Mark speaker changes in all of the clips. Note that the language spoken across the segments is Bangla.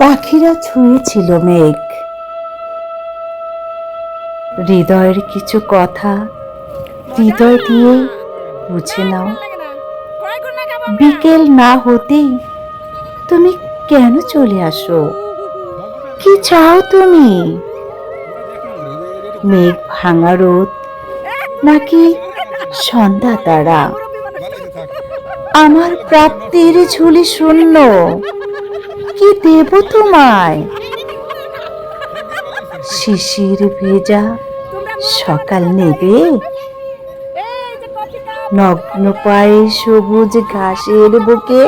Speaker 1: পাখিরা ছুঁয়েছিল মেঘ, হৃদয়ের কিছু কথা হৃদয় দিয়ে বুঝে নাও। বিকেল না হতেই তুমি কেন চলে আসো? কি চাও তুমি? মেঘ ভাঙা রোদ নাকি সন্ধ্যা তারা? আমার প্রাপ্তির ঝুলি শূন্য, কি দেব তোমায়? শিশির ভেজা সকাল নেবে, নগ্ন পায়ে সবুজ ঘাসের বুকে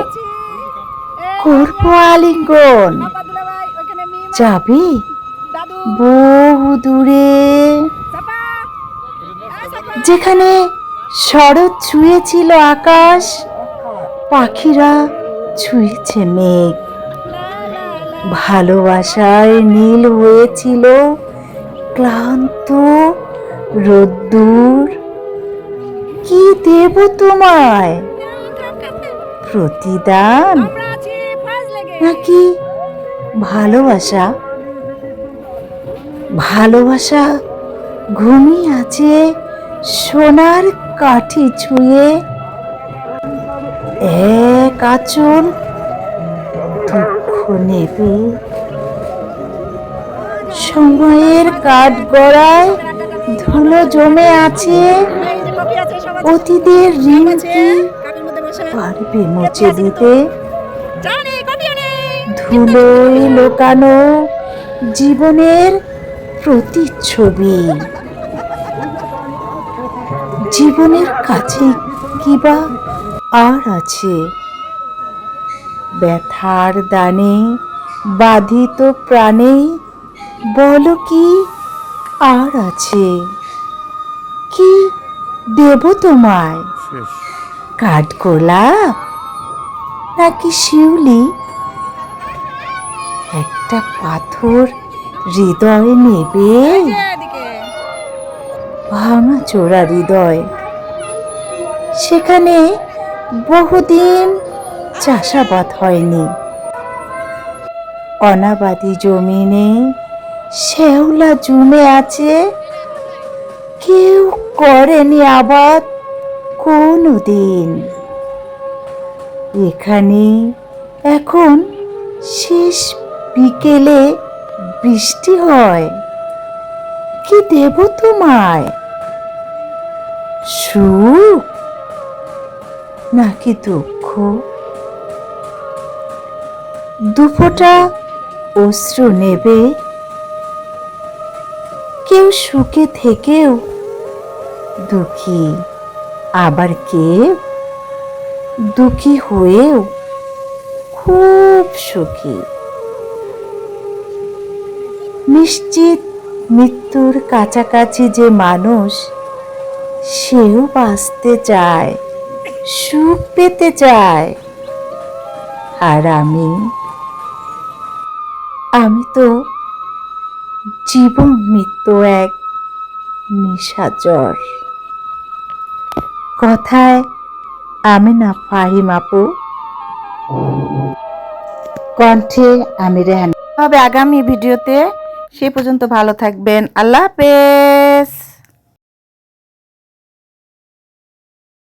Speaker 1: করবো আলিঙ্গন। যাবি বহু দূরে, যেখানে শরৎ ছুঁয়েছিল আকাশ, পাখিরা ছুঁয়েছে মেঘ। ভালোবাসায় নীল হয়েছিল ক্লান্ত রোদ্দুর। কি দেব তোমায়? প্রতিদান নাকি ভালোবাসা? ভালোবাসা ঘুমিয়ে আছে সোনার কাঠি ছুঁয়ে। এক আঁচল দুঃখ নেবে, সময়ের কাঠ গড়ায় ধুলো জমে আছে। অতীতের ঋণ কি পারবে মুছে দিতে? ধুলোয় লোকানো জীবনের প্রতিচ্ছবি, জীবনের কাছে কিবা আর আছে? ব্যথার দানে বাধিত প্রাণে বলো কি আর আছে? কি দেব তোমায়? কাঠগোলা নাকি শিউলি? একটা পাথর হৃদয় নেবে, ভাঙা চোরা হৃদয়, সেখানে বহুদিন চাষাবাদ হয়নি। অনাবাদি জমিনে শ্যাওলা জমে আছে, কেউ করেনি আবাদ কোনোদিন। এখানে এখন শেষ বিকেলে বৃষ্টি হয়। কি দেব তোমায়? সুখ নাকি দুঃখ? দুফোঁটা অশ্রু নেবে, কেউ সুখে থেকেও দুঃখী, আবার কেউ দুঃখী হয়েও খুব সুখী। নিশ্চিত মৃত্যুর কাছাকাছি যে মানুষ, সেও বাঁচতে চায়, সুখ পেতে চায়। আর আমি তো জীবন মৃত্যু এক নিশাচর। কথায় আমিনা ফাহিম আপু, কণ্ঠে আমি রেহান। হবে আগামী ভিডিওতে। সে পর্যন্ত ভালো থাকবেন। আল্লাহ হাফেজ।